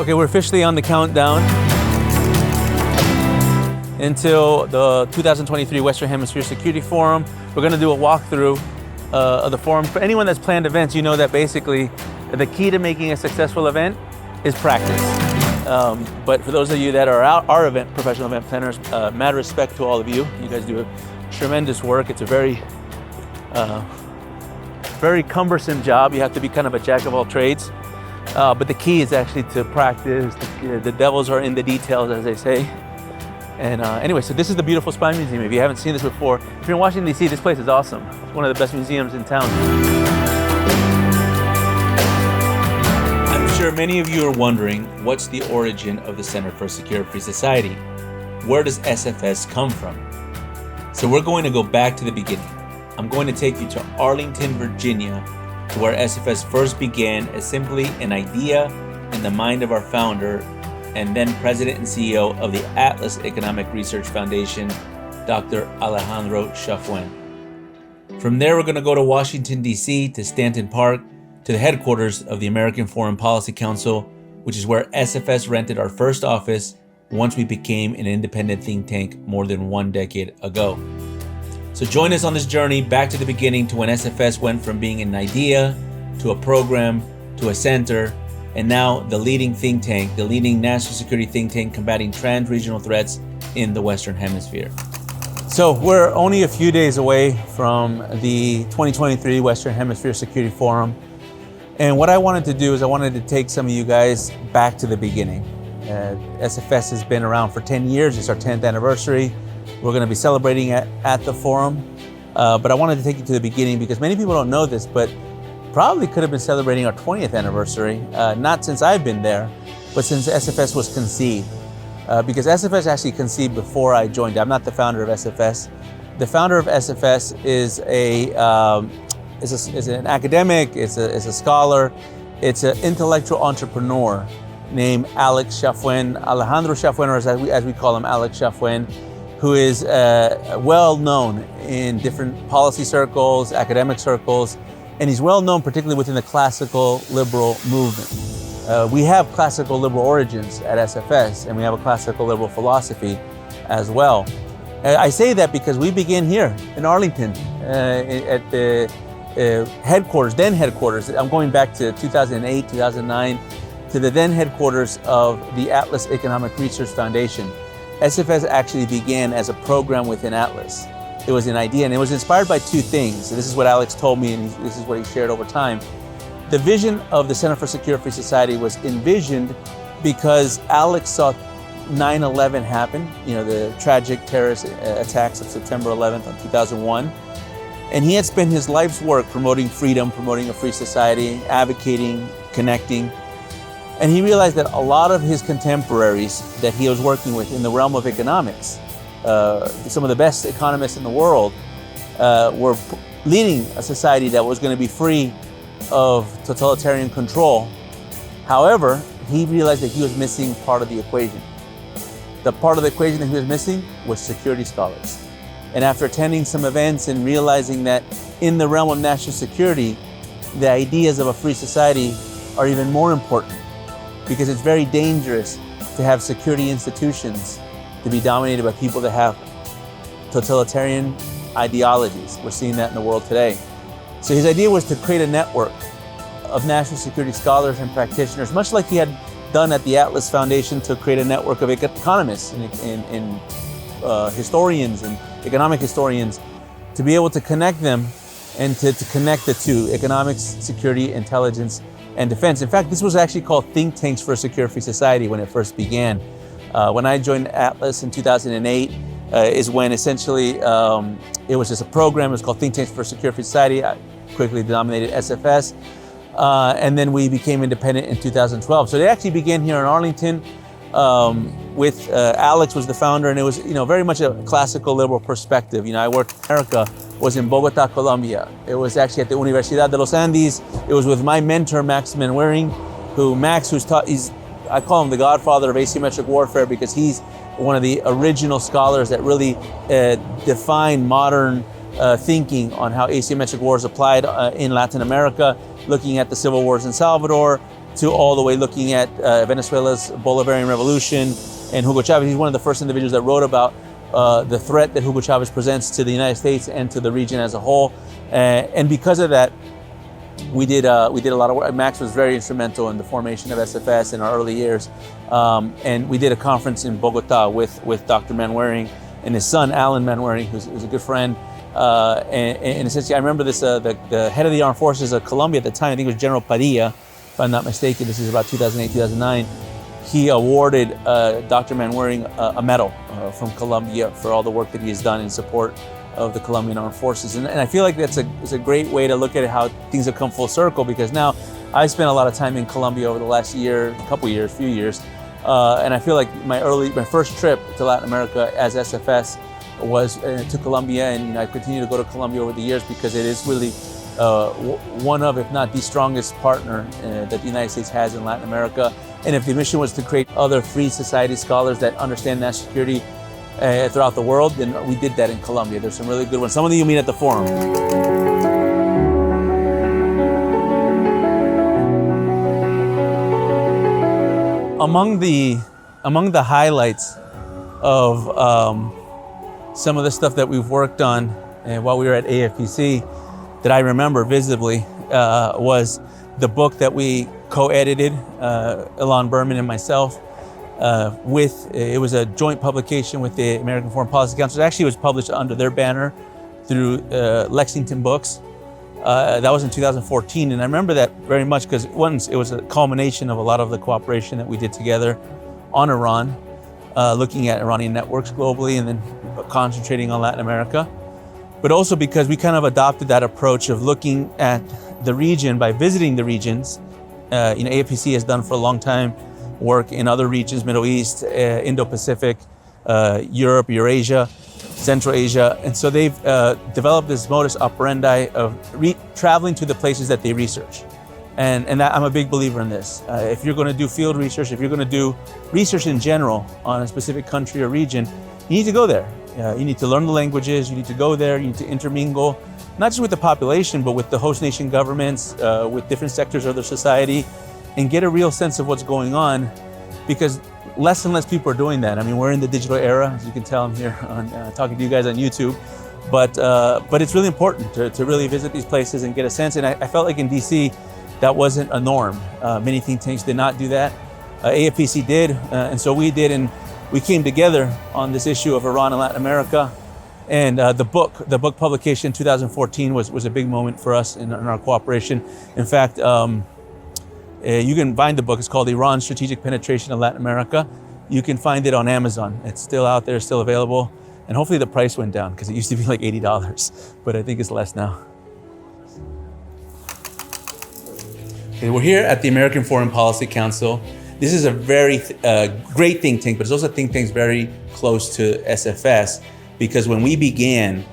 Okay, we're officially on the countdown until the 2023 Western Hemisphere Security Forum. We're going to do a walkthrough of the forum. For anyone that's planned events, you know that basically the key to making a successful event is practice. But for those of you that are our professional event planners, mad respect to all of you. You guys do tremendous work. It's a very cumbersome job. You have to be kind of a jack of all trades. But the key is actually to practice. The devils are in the details, as they say. And anyway, so this is the beautiful Spy Museum. If you haven't seen this before, if you're in Washington D.C., this place is awesome. It's one of the best museums in town. I'm sure many of you are wondering, what's the origin of the Center for a Secure Free Society? Where does SFS come from? So we're going to go back to the beginning. I'm going to take you to Arlington, Virginia, to where SFS first began as simply an idea in the mind of our founder and then president and CEO of the Atlas Economic Research Foundation, Dr. Alejandro Chafuen. From there, we're going to go to Washington, D.C., to Stanton Park, to the headquarters of the American Foreign Policy Council, which is where SFS rented our first office once we became an independent think tank more than 1 decade ago. So join us on this journey back to the beginning, to when SFS went from being an idea to a program to a center, and now the leading think tank, the leading national security think tank combating trans-regional threats in the Western Hemisphere. So we're only a few days away from the 2023 Western Hemisphere Security Forum. And what I wanted to do is I wanted to take some of you guys back to the beginning. SFS has been around for 10 years. It's our 10th anniversary. We're going to be celebrating at the forum, but I wanted to take you to the beginning because many people don't know this, but probably could have been celebrating our 20th anniversary, not since I've been there, but since SFS was conceived. Because SFS actually conceived before I joined. I'm not the founder of SFS. The founder of SFS is an academic, is a scholar, it's an intellectual entrepreneur named Alejandro Chafuen, or as we call him, Alex Chafuen, who is well known in different policy circles, academic circles, and he's well known particularly within the classical liberal movement. We have classical liberal origins at SFS, and we have a classical liberal philosophy as well. I say that because we begin here in Arlington at the then headquarters. I'm going back to 2008, 2009, to the then headquarters of the Atlas Economic Research Foundation. SFS actually began as a program within Atlas. It was an idea, and it was inspired by two things. This is what Alex told me, and this is what he shared over time. The vision of the Center for Secure Free Society was envisioned because Alex saw 9/11 happen, the tragic terrorist attacks of September 11th of 2001. And he had spent his life's work promoting freedom, promoting a free society, advocating, connecting. And he realized that a lot of his contemporaries that he was working with in the realm of economics, some of the best economists in the world, were leading a society that was going to be free of totalitarian control. However, he realized that he was missing part of the equation. The part of the equation that he was missing was security scholars. And after attending some events and realizing that in the realm of national security, the ideas of a free society are even more important, because it's very dangerous to have security institutions to be dominated by people that have totalitarian ideologies. We're seeing that in the world today. So his idea was to create a network of national security scholars and practitioners, much like he had done at the Atlas Foundation to create a network of economists and historians and economic historians, to be able to connect them and to connect the two, economics, security, intelligence, and defense. In fact, this was actually called Think Tanks for a Secure Free Society when it first began. When I joined Atlas in 2008, is when essentially it was just a program. It was called Think Tanks for a Secure Free Society. I quickly denominated SFS. And then we became independent in 2012. So they actually began here in Arlington with Alex was the founder, and it was very much a classical liberal perspective. I worked in America, was in Bogota, Colombia. It was actually at the Universidad de los Andes. It was with my mentor, Max Manwaring, I call him the godfather of asymmetric warfare, because he's one of the original scholars that really defined modern thinking on how asymmetric wars applied in Latin America, looking at the civil wars in Salvador, to all the way looking at Venezuela's Bolivarian revolution and Hugo Chavez. He's one of the first individuals that wrote about the threat that Hugo Chavez presents to the United States and to the region as a whole. And because of that, we did a lot of work. Max was very instrumental in the formation of SFS in our early years. And we did a conference in Bogota with Dr. Manwaring and his son, Alan Manwaring, who's a good friend. And essentially, I remember this, the head of the armed forces of Colombia at the time, I think it was General Padilla, if I'm not mistaken, this is about 2008, 2009, he awarded Dr. Manwaring a medal from Colombia for all the work that he has done in support of the Colombian armed forces. And I feel like it's a great way to look at how things have come full circle, because now I spent a lot of time in Colombia over the last year, few years, and I feel like my first trip to Latin America as SFS was to Colombia, and I continue to go to Colombia over the years because it is really one of, if not the strongest partner that the United States has in Latin America. And if the mission was to create other free society scholars that understand national security throughout the world, then we did that in Colombia. There's some really good ones. Some of them you'll meet at the forum. Among the highlights of some of the stuff that we've worked on while we were at AFPC that I remember visibly was the book that we co-edited, Ilan Berman and myself, it was a joint publication with the American Foreign Policy Council. Actually, it was published under their banner through Lexington Books. That was in 2014, and I remember that very much because once it was a culmination of a lot of the cooperation that we did together on Iran, looking at Iranian networks globally and then concentrating on Latin America. But also because we kind of adopted that approach of looking at the region by visiting the regions. AFPC has done for a long time work in other regions, Middle East, Indo-Pacific, Europe, Eurasia, Central Asia. And so they've developed this modus operandi of traveling to the places that they research. And I'm a big believer in this. If you're going to do field research, if you're going to do research in general on a specific country or region, you need to go there. You need to learn the languages, you need to go there, you need to intermingle, not just with the population, but with the host nation governments, with different sectors of their society, and get a real sense of what's going on, because less and less people are doing that. I mean, we're in the digital era, as you can tell. I'm here talking to you guys on YouTube, but it's really important to really visit these places and get a sense. And I felt like in DC, that wasn't a norm. Many think tanks did not do that. AFPC did, and so we did, and we came together on this issue of Iran and Latin America. And the book publication in 2014 was a big moment for us in our cooperation. In fact, you can find the book. It's called Iran Strategic Penetration of Latin America. You can find it on Amazon. It's still out there, still available. And hopefully the price went down, because it used to be like $80, but I think it's less now. Okay, we're here at the American Foreign Policy Council. This is a very great think tank, but it's also a think tank very close to SFS, because when we began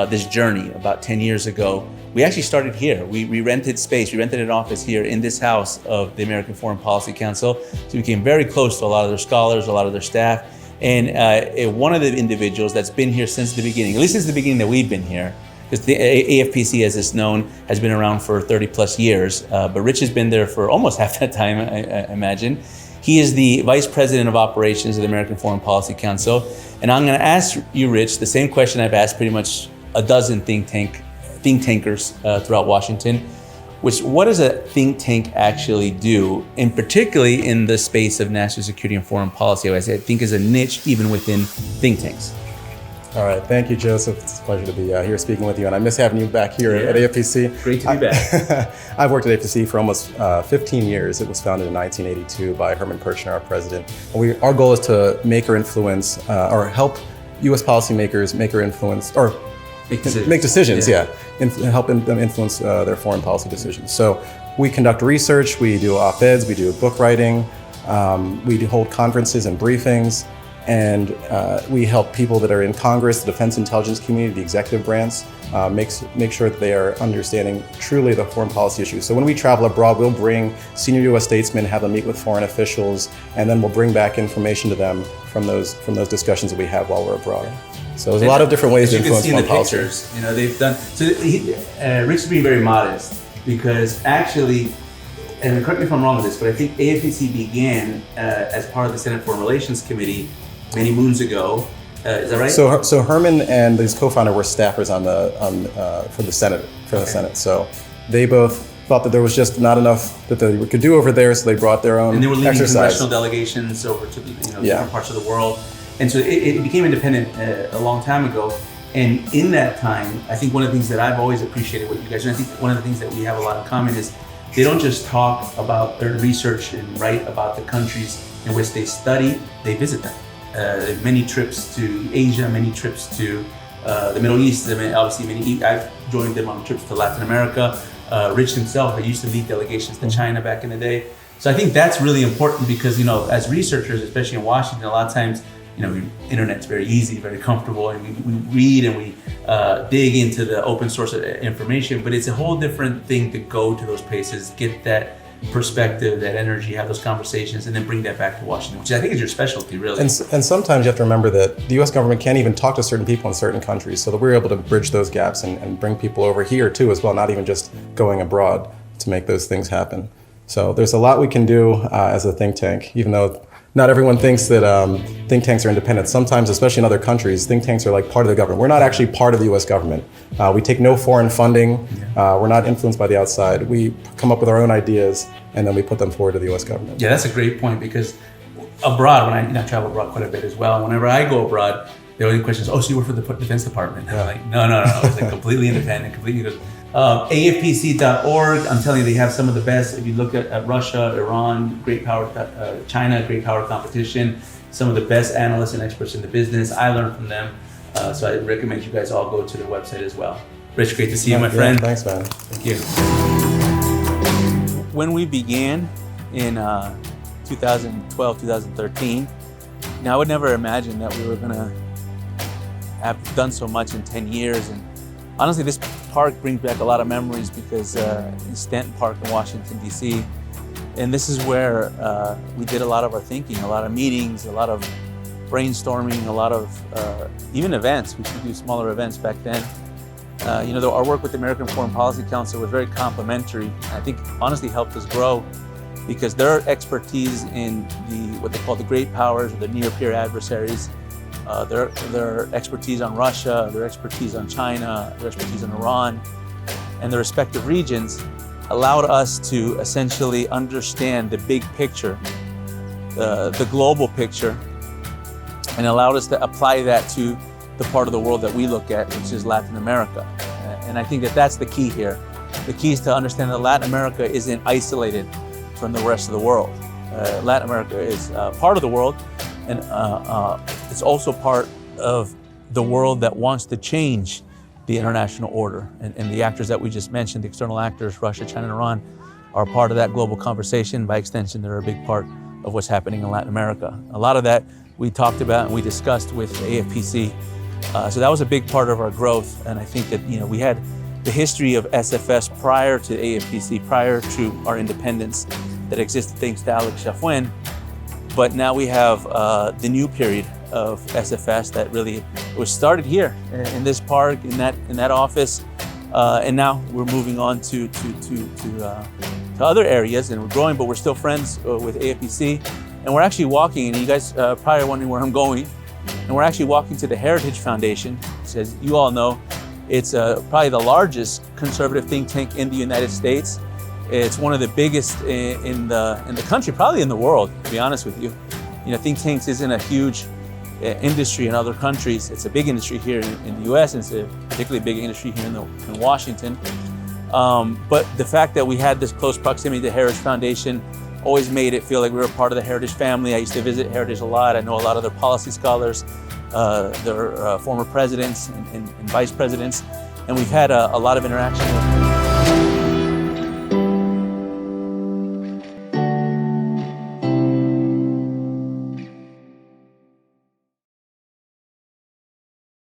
this journey about 10 years ago, we actually started here. We rented space, we rented an office here in this house of the American Foreign Policy Council. So we became very close to a lot of their scholars, a lot of their staff. And one of the individuals that's been here since the beginning, at least since the beginning that we've been here, because the AFPC, as it's known, has been around for 30 plus years, but Rich has been there for almost half that time, I imagine. He is the Vice President of Operations of the American Foreign Policy Council. And I'm gonna ask you, Rich, the same question I've asked pretty much a dozen think tankers throughout Washington, which what does a think tank actually do, and particularly in the space of national security and foreign policy, I think is a niche even within think tanks. All right, thank you, Joseph. It's a pleasure to be here speaking with you, and I miss having you back here at AFPC. Great to be back. I've worked at AFPC for almost 15 years. It was founded in 1982 by Herman Kirchner, our president. And our goal is to make or influence, or help U.S. policymakers make or influence, or make decisions, and help them influence their foreign policy decisions. So we conduct research, we do op-eds, we do book writing, we hold conferences and briefings, and we help people that are in Congress, the defense intelligence community, the executive branch, make sure that they are understanding truly the foreign policy issues. So when we travel abroad, we'll bring senior U.S. statesmen, have them meet with foreign officials, and then we'll bring back information to them from those discussions that we have while we're abroad. So there's a lot of different ways to influence foreign policy. Pictures, they've done. So Rich is being very modest, because actually, and correct me if I'm wrong with this, but I think AFPC began as part of the Senate Foreign Relations Committee many moons ago. Is that right? So Herman and his co-founder were staffers for the Senate. So they both thought that there was just not enough that they could do over there, so they brought their own. And they were leading exercise. congressional delegations over to different parts of the world, and so it became independent a long time ago. And in that time, I think one of the things that I've always appreciated with you guys, and I think one of the things that we have a lot in common is they don't just talk about their research and write about the countries in which they study, they visit them. Many trips to Asia, many trips to the Middle East. I mean, obviously, I've joined them on trips to Latin America. Rich himself, I used to lead delegations to China back in the day. So I think that's really important because, as researchers, especially in Washington, a lot of times, internet's very easy, very comfortable, and we read and we dig into the open source information, but it's a whole different thing to go to those places, get that perspective, that energy, have those conversations, and then bring that back to Washington, which I think is your specialty, really. And sometimes you have to remember that the U.S. government can't even talk to certain people in certain countries, so that we're able to bridge those gaps and bring people over here too as well, not even just going abroad to make those things happen. So there's a lot we can do as a think tank, even though not everyone thinks that think tanks are independent. Sometimes, especially in other countries, think tanks are like part of the government. We're not actually part of the U.S. government. We take no foreign funding. We're not influenced by the outside. We come up with our own ideas and then we put them forward to the U.S. government. Yeah, that's a great point because abroad, when I travel abroad quite a bit as well, whenever I go abroad, the only question is, so you work for the Defense Department? And I'm like, no. It's like completely independent, completely. AFPC.org, I'm telling you, they have some of the best. If you look at Russia, Iran, great power, China, great power competition, some of the best analysts and experts in the business. I learned from them. So I recommend you guys all go to their website as well. Rich, great to see you, my friend. Thanks, man. Thank you. When we began in 2012, 2013, I would never imagine that we were going to have done so much in 10 years. And honestly, this park brings back a lot of memories because in Stanton Park in Washington, D.C. And this is where we did a lot of our thinking, a lot of meetings, a lot of brainstorming, a lot of even events. We used to do smaller events back then. Our work with the American Foreign Policy Council was very complementary. I think honestly helped us grow because their expertise in what they call the great powers or the near-peer adversaries, their expertise on Russia, their expertise on China, their expertise on Iran, and the respective regions allowed us to essentially understand the big picture, the global picture, and allowed us to apply that to the part of the world that we look at, which is Latin America. And I think that that's the key here. The key is to understand that Latin America isn't isolated from the rest of the world. Latin America is part of the world, and it's also part of the world that wants to change the international order. And the actors that we just mentioned, the external actors, Russia, China, and Iran, are part of that global conversation. By extension, they're a big part of what's happening in Latin America. A lot of that we talked about and we discussed with AFPC. So that was a big part of our growth. And I think that, we had the history of SFS prior to AFPC, prior to our independence that existed thanks to Alex Chafuen. But now we have the new period of SFS that really was started here in this park, in that office, and now we're moving on to other areas, and we're growing, but we're still friends with AFPC, and we're actually walking. And you guys probably are wondering where I'm going, and we're actually walking to the Heritage Foundation, which, as you all know, it's probably the largest conservative think tank in the United States. It's one of the biggest in the country, probably in the world, to be honest with you. Think tanks isn't a huge industry in other countries. It's a big industry here in the U.S., and it's a particularly big industry here in Washington. But the fact that we had this close proximity to the Heritage Foundation always made it feel like we were part of the Heritage family. I used to visit Heritage a lot. I know a lot of their policy scholars, their former presidents and vice presidents, and we've had a lot of interaction with them.